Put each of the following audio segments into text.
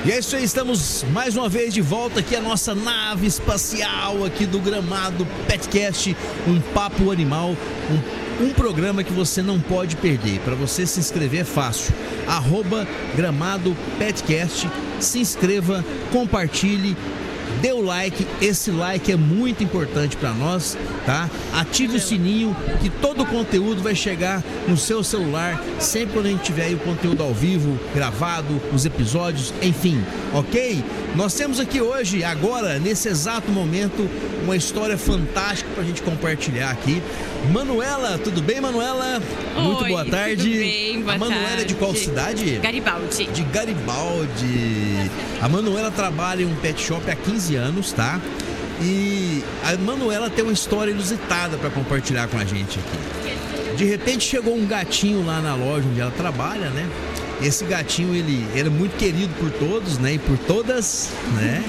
E é isso aí, estamos mais uma vez de volta aqui a nossa nave espacial aqui do Gramado Petcast, um papo animal, um programa que você não pode perder. Para você se inscrever é fácil, @Gramado Petcast, se inscreva, compartilhe, dê o like, esse like é muito importante para nós, tá? Ative o sininho que todo o conteúdo vai chegar no seu celular, sempre quando a gente tiver aí o conteúdo ao vivo, gravado, os episódios, enfim, ok? Nós temos aqui hoje, agora, nesse exato momento, uma história fantástica pra gente compartilhar aqui. Manuela, tudo bem, Manuela? Muito boa tarde. Tudo bem, boa tarde. A Manuela é de qual cidade? Garibaldi. De Garibaldi. A Manuela trabalha em um pet shop há 15 anos, tá? E a Manuela tem uma história inusitada para compartilhar com a gente aqui. De repente chegou um gatinho lá na loja onde ela trabalha, né? Esse gatinho, ele era muito querido por todos, né? E por todas, né?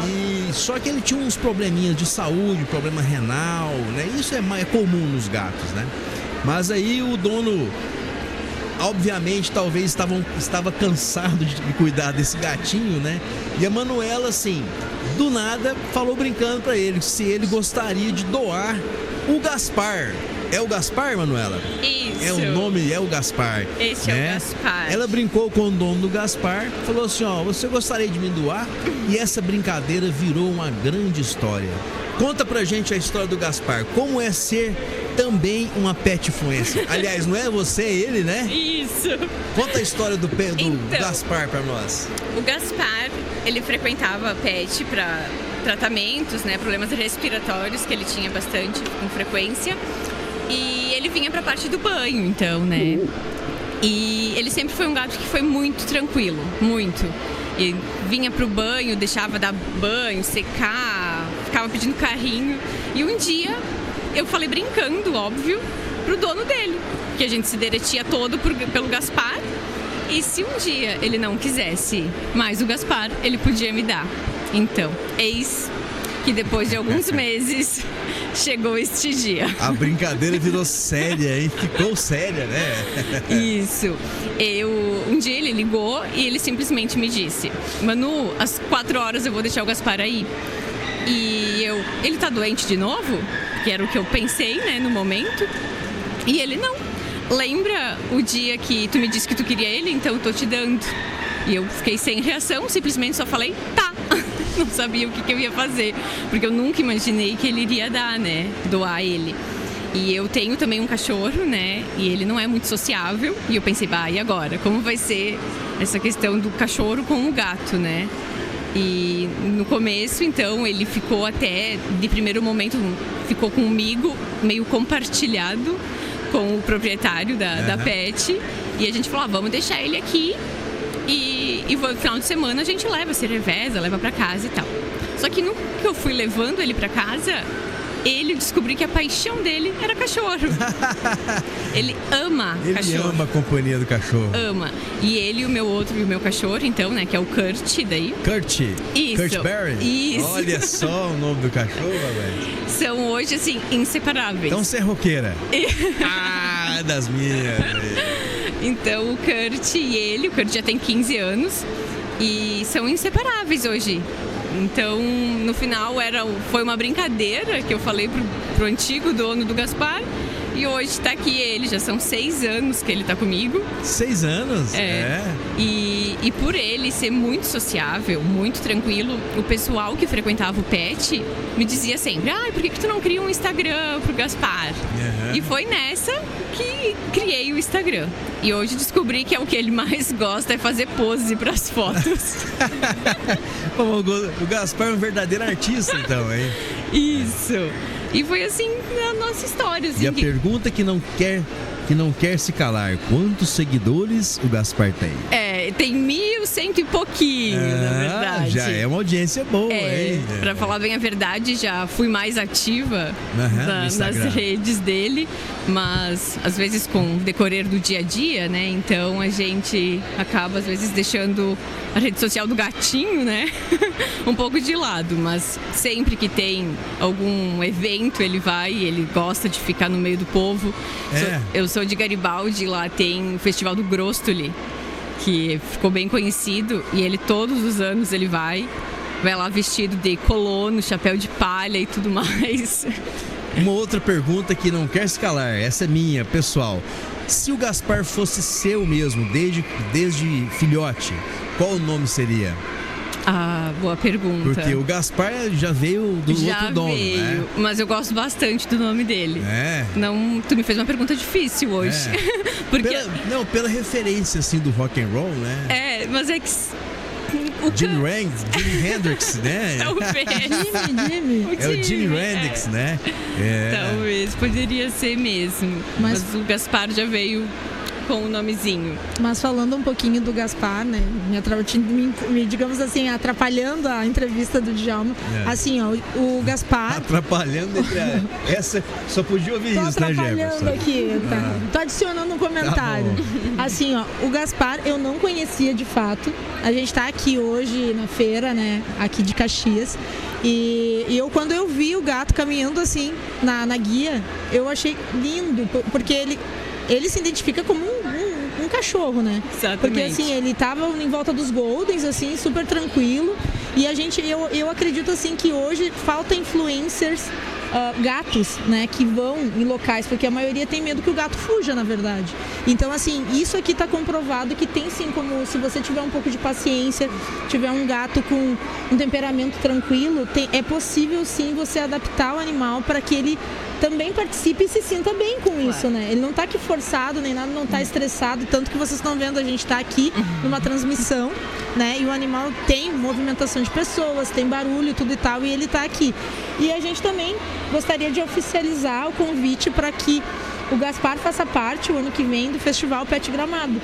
E só que ele tinha uns probleminhas de saúde, problema renal, né? Isso é comum nos gatos, né? Mas aí o dono, obviamente, talvez estava cansado de cuidar desse gatinho, né? E a Manuela, assim, do nada, falou brincando pra ele se ele gostaria de doar o Gaspar. É o Gaspar, Manuela? Isso. É o nome, é o Gaspar. Esse é o Gaspar. Ela brincou com o dono do Gaspar, falou assim, ó, você gostaria de me doar? E essa brincadeira virou uma grande história. Conta pra gente a história do Gaspar. Como é ser também uma pet influencer? Aliás, não é você, é ele, né? Isso. Conta a história do Gaspar pra nós. O Gaspar, ele frequentava pet pra tratamentos, né? Problemas respiratórios que ele tinha bastante, com frequência. E ele vinha pra parte do banho, então, né? E ele sempre foi um gato que foi muito tranquilo, muito. E vinha pro banho, deixava dar banho, secar, ficava pedindo carrinho. E um dia eu falei brincando, óbvio, pro dono dele, que a gente se derretia todo pelo Gaspar. E se um dia ele não quisesse mais o Gaspar, ele podia me dar. Então, eis que depois de alguns meses chegou este dia. A brincadeira virou séria, hein? Ficou séria, né? Isso. Um dia ele ligou e ele simplesmente me disse: Manu, às 4 horas eu vou deixar o Gaspar aí. E ele tá doente de novo? Que era o que eu pensei, né, no momento. E ele, não. Lembra o dia que tu me disse que tu queria ele? Então eu tô te dando. E eu fiquei sem reação, simplesmente só falei, tá. Não sabia o que eu ia fazer, porque eu nunca imaginei que ele iria dar, né, doar ele. E eu tenho também um cachorro, né, e ele não é muito sociável. E eu pensei, e agora? Como vai ser essa questão do cachorro com o gato, né? E no começo, então, ele ficou até, de primeiro momento, ficou comigo, meio compartilhado com o proprietário da pet. E a gente falou, vamos deixar ele aqui. E no final de semana a gente leva, se reveza, leva pra casa e tal. Só que no que eu fui levando ele pra casa, eu descobri que a paixão dele era cachorro. Ele ama cachorro. Ele ama a companhia do cachorro. Ama. E ele e o meu cachorro, então, né, que é o Kurt daí. Kurt? Isso. Kurt Barry? Isso. Olha só o nome do cachorro, velho. São hoje, assim, inseparáveis. Então você é roqueira. Das minhas. Então o Kurt e o Kurt já tem 15 anos e são inseparáveis hoje. Então no final foi uma brincadeira que eu falei pro antigo dono do Gaspar e hoje tá aqui ele, já são 6 anos que ele tá comigo. 6 anos? É. E por ele ser muito sociável, muito tranquilo, o pessoal que frequentava o pet me dizia sempre, por que tu não cria um Instagram pro Gaspar? Uhum. E foi nessa que criei o Instagram. E hoje descobri que é o que ele mais gosta, é fazer pose pras fotos. O Gaspar é um verdadeiro artista, então, hein? Isso. E foi assim a nossa história. Assim, e a pergunta que não quer se calar, quantos seguidores o Gaspar tem? Tem 1.100 e pouquinho, na verdade. Já é uma audiência boa, hein? Pra falar bem a verdade, já fui mais ativa nas redes dele, mas às vezes com o decorrer do dia a dia, né? Então a gente acaba às vezes deixando a rede social do gatinho, né? um pouco de lado, mas sempre que tem algum evento ele vai, ele gosta de ficar no meio do povo. Eu sou de Garibaldi, lá tem o Festival do Grostoli, que ficou bem conhecido e ele todos os anos ele vai lá vestido de colono, chapéu de palha e tudo mais. Uma outra pergunta que não quer se calar, essa é minha, pessoal. Se o Gaspar fosse seu mesmo, desde filhote, qual o nome seria? Ah, boa pergunta. Porque o Gaspar já veio do outro dono, né? Mas eu gosto bastante do nome dele. É. Não, tu me fez uma pergunta difícil hoje. É. Porque... pela referência, assim, do rock and roll, né? É, mas é que... Jimi Hendrix, né? Talvez. Jimmy. É o Jimi Hendrix, né? É. Talvez, poderia ser mesmo. Mas o Gaspar já veio com o nomezinho. Mas falando um pouquinho do Gaspar, né? Digamos assim, atrapalhando a entrevista do Djalma. É. Assim, ó, o Gaspar... Atrapalhando essa... Só podia ouvir isso, né, Jefferson? Tô atrapalhando aqui, tá? Tô adicionando um comentário. Tá assim, ó, o Gaspar eu não conhecia de fato. A gente tá aqui hoje na feira, né? Aqui de Caxias. E eu, quando eu vi o gato caminhando assim, na guia, eu achei lindo, porque ele se identifica como um cachorro, né? Exatamente. Porque assim, ele tava em volta dos Goldens, assim, super tranquilo. E eu acredito assim que hoje falta influencers gatos, né, que vão em locais, porque a maioria tem medo que o gato fuja, na verdade. Então, assim, isso aqui está comprovado que tem sim como, se você tiver um pouco de paciência, tiver um gato com um temperamento tranquilo, é possível sim você adaptar o animal para que ele também participe e se sinta bem com isso, né? Ele não está aqui forçado, nem nada, não está estressado, tanto que vocês estão vendo, a gente está aqui numa transmissão, né? E o animal tem movimentação de pessoas, tem barulho, tudo e tal, e ele está aqui. E a gente também gostaria de oficializar o convite para que o Gaspar faça parte, o ano que vem, do Festival Pet Gramado,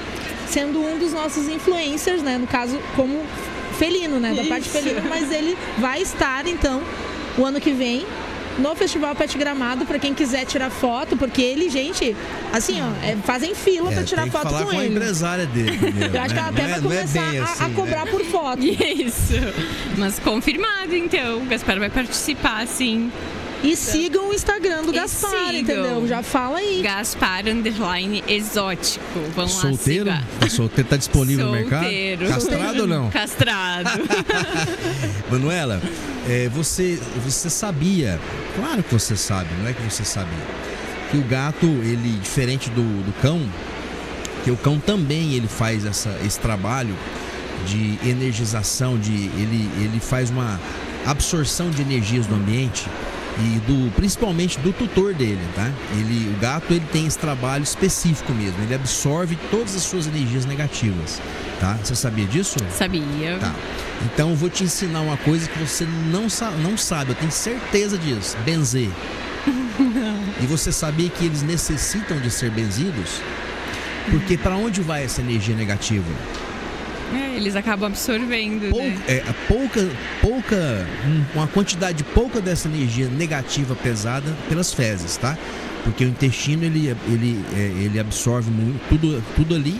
sendo um dos nossos influencers, né? No caso, como felino, né? Da parte felina, mas ele vai estar, então, o ano que vem, no Festival Pet Gramado, para quem quiser tirar foto, porque ele, gente, assim, ó, fazem fila para tirar foto com ele. Tem que falar com a empresária dele primeiro, eu acho que ela até vai começar a cobrar por foto. Isso. Mas confirmado, então. O Gaspar vai participar, sim. E sigam o Instagram do Gaspar, entendeu? Já fala aí. Gaspar _exótico. Vão solteiro? lá, Tá solteiro, tá disponível no mercado? Castrado ou não? Castrado. Manuela, você sabia, claro que você sabe, não é que você sabia, que o gato, ele, diferente do cão, que o cão também ele faz esse trabalho de energização, ele faz uma absorção de energias do ambiente e principalmente do tutor dele, tá? O gato ele tem esse trabalho específico mesmo, ele absorve todas as suas energias negativas, tá? Você sabia disso? Sabia. Tá. Então eu vou te ensinar uma coisa que você não sabe, eu tenho certeza disso, benzer. E você sabia que eles necessitam de ser benzidos? Porque para onde vai essa energia negativa? Eles acabam absorvendo, né? Uma quantidade pouca dessa energia negativa pesada pelas fezes, tá? Porque o intestino ele absorve muito, tudo ali,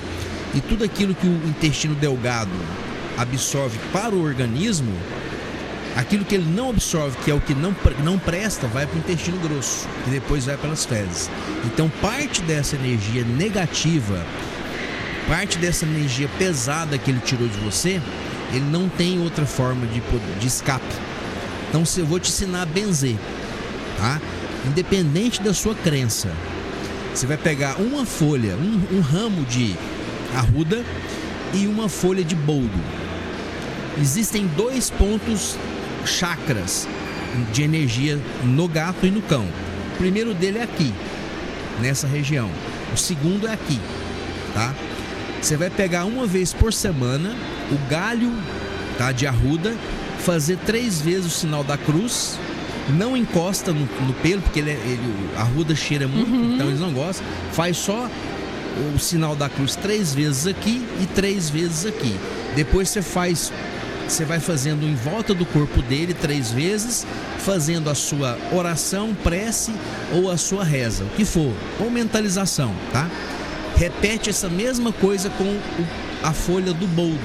e tudo aquilo que o intestino delgado absorve para o organismo, aquilo que ele não absorve, que é o que não presta, vai para o intestino grosso e depois vai pelas fezes. Então parte dessa energia negativa, parte dessa energia pesada que ele tirou de você, ele não tem outra forma de escape. Então eu vou te ensinar a benzer, tá? Independente da sua crença, você vai pegar uma folha, um ramo de arruda e uma folha de boldo. Existem 2 pontos chakras de energia no gato e no cão. O primeiro dele é aqui, nessa região. O segundo é aqui, tá? Você vai pegar uma vez por semana o galho, tá, de arruda, fazer 3 vezes o sinal da cruz. Não encosta no pelo, porque a arruda cheira muito, então eles não gostam. Faz só o sinal da cruz 3 vezes aqui e 3 vezes aqui. Depois você vai fazendo em volta do corpo dele 3 vezes, fazendo a sua oração, prece ou a sua reza, o que for, ou mentalização, tá? Repete essa mesma coisa com a folha do boldo,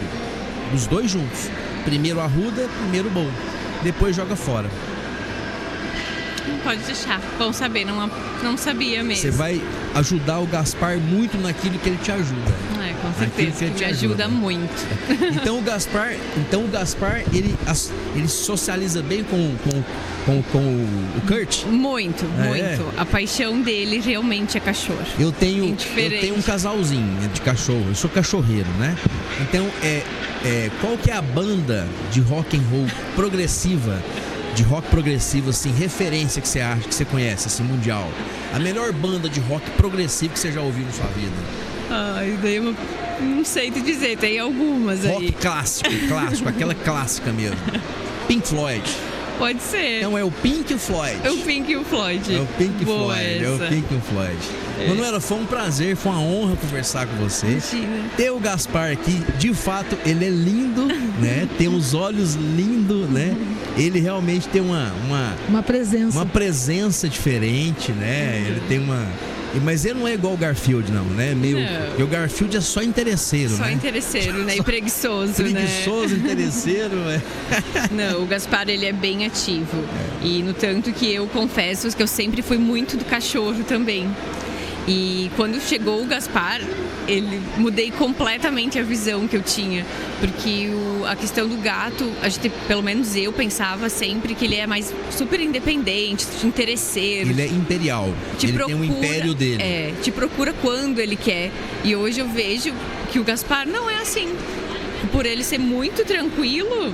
os 2 juntos. Primeiro arruda, primeiro boldo. Depois joga fora. Pode deixar. Bom saber, não sabia mesmo. Você vai ajudar o Gaspar muito naquilo que ele te ajuda. Com certeza, que me ajuda muito. Então o Gaspar, ele socializa bem com o Kurt? Muito. A paixão dele realmente é cachorro. Eu tenho um casalzinho de cachorro, eu sou cachorreiro, né? Então, qual que é a banda de rock and roll progressiva, assim, referência que você acha, que você conhece, assim, mundial? A melhor banda de rock progressivo que você já ouviu na sua vida? Daí eu não sei te dizer, tem algumas aí. Rock clássico, aquela clássica mesmo. Pink Floyd. Pode ser. Então é o Pink e o Floyd. É o Pink e o Floyd. É o Pink e o Floyd. Manuela, foi um prazer, foi uma honra conversar com você. Imagina. Ter o Gaspar aqui, de fato, ele é lindo, né? Tem os olhos lindos, né? Ele realmente tem uma presença diferente, né? Ele tem mas ele não é igual o Garfield, não, né? Porque o Garfield é só interesseiro, né? Só interesseiro, né? E preguiçoso, Preguiçoso, interesseiro, né? Não, o Gaspar, ele é bem ativo. E no tanto que eu confesso que eu sempre fui muito do cachorro também. E quando chegou o Gaspar, mudei completamente a visão que eu tinha. Porque a questão do gato, pelo menos eu pensava sempre que ele é mais super independente, interesseiro. Ele é imperial. Ele tem um império dele. Te procura quando ele quer. E hoje eu vejo que o Gaspar não é assim. Por ele ser muito tranquilo,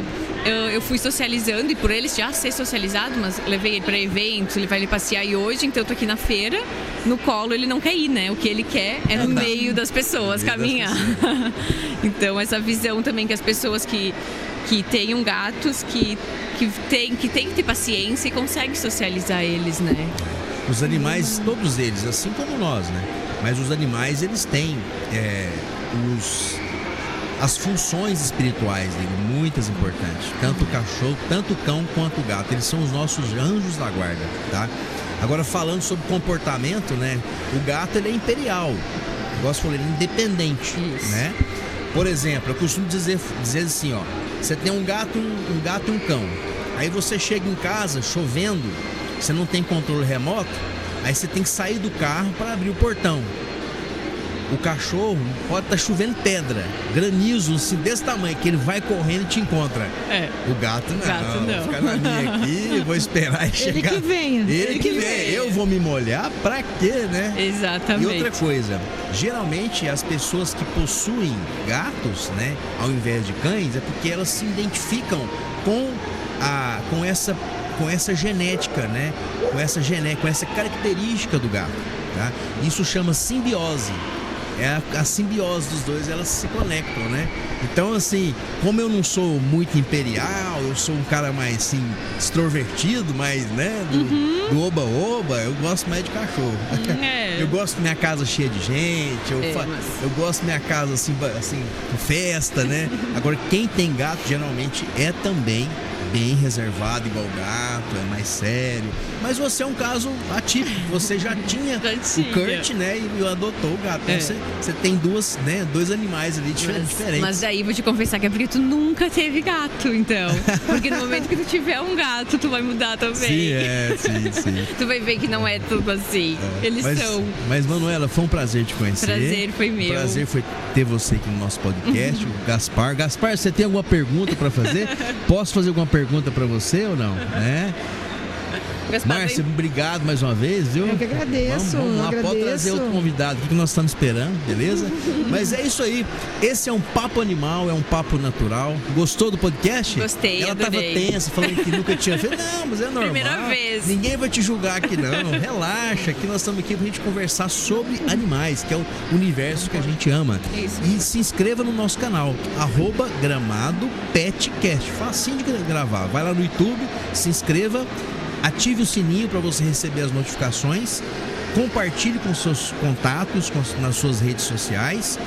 eu fui socializando, e por ele já ser socializado, mas levei ele para eventos, ele vai ali passear, e hoje, então eu tô aqui na feira, no colo ele não quer ir, né? O que ele quer é no meio das pessoas, caminhar. Então essa visão também que as pessoas que tenham gatos, que tem que ter paciência e conseguem socializar eles, né? Os animais, todos eles, assim como nós, né? Mas os animais, eles têm as funções espirituais dele, muitas importantes. Tanto o cachorro, tanto o cão quanto o gato. Eles são os nossos anjos da guarda, tá? Agora, falando sobre comportamento, né? O gato, ele é imperial. Igual você falou, ele é independente, né? Por exemplo, eu costumo dizer assim, ó. Você tem um gato e um cão. Aí você chega em casa, chovendo, você não tem controle remoto, aí você tem que sair do carro para abrir o portão. O cachorro pode estar chovendo pedra, granizo, assim, desse tamanho, que ele vai correndo e te encontra. O gato não. Vou ficar na minha aqui, vou esperar ele chegar. Ele que venha. Eu vou me molhar, pra quê, né? Exatamente. E outra coisa, geralmente as pessoas que possuem gatos, né, ao invés de cães, é porque elas se identificam com essa genética, né? Com essa característica do gato, tá? Isso chama simbiose. A simbiose dos dois, elas se conectam, né? Então, assim, como eu não sou muito imperial, eu sou um cara mais, assim, extrovertido, mais, né? Do oba-oba, eu gosto mais de cachorro. Eu gosto da minha casa cheia de gente, eu gosto da minha casa, assim, com festa, né? Agora, quem tem gato, geralmente, é também bem reservado, igual o gato, é mais sério. Mas você é um caso atípico, você já tinha o Kurt, né, e adotou o gato. Então você tem dois animais ali diferentes. Mas daí vou te confessar que é porque tu nunca teve gato, então. Porque no momento que tu tiver um gato, tu vai mudar também. Sim. Tu vai ver que não é tudo assim. Mas, Manuela, foi um prazer te conhecer. Prazer foi meu. Prazer foi ter você aqui no nosso podcast, o Gaspar. Gaspar, você tem alguma pergunta para fazer? Posso fazer alguma pergunta para você ou não? Márcia, obrigado mais uma vez, viu? Eu que agradeço. Vamos lá, pode trazer outro convidado que nós estamos esperando, beleza? Mas é isso aí. Esse é um papo animal, é um papo natural. Gostou do podcast? Gostei, Ela adorei. Tava tensa, falando que nunca tinha feito. Não, mas é normal. Primeira vez. Ninguém vai te julgar aqui, não. Relaxa, que nós estamos aqui pra gente conversar sobre animais, que é o universo que a gente ama. Isso. E se inscreva no nosso canal, @GramadoPetCast. Facinho de gravar. Vai lá no YouTube, se inscreva. Ative o sininho para você receber as notificações, compartilhe com seus contatos, nas suas redes sociais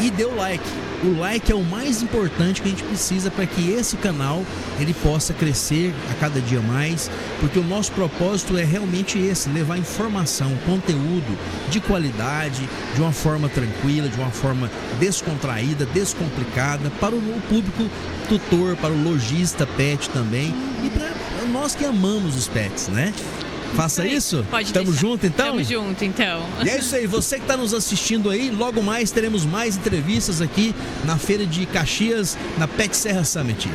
e dê o like. O like é o mais importante que a gente precisa para que esse canal ele possa crescer a cada dia mais, porque o nosso propósito é realmente esse, levar informação, conteúdo de qualidade, de uma forma tranquila, de uma forma descontraída, descomplicada, para o público tutor, para o lojista pet também e para nós que amamos os pets, né? Faça isso? Pode Tamo deixar. junto, então? Tamo junto, então. E é isso aí, você que está nos assistindo aí, logo mais teremos mais entrevistas aqui na Feira de Caxias, na Pet Serra Summit.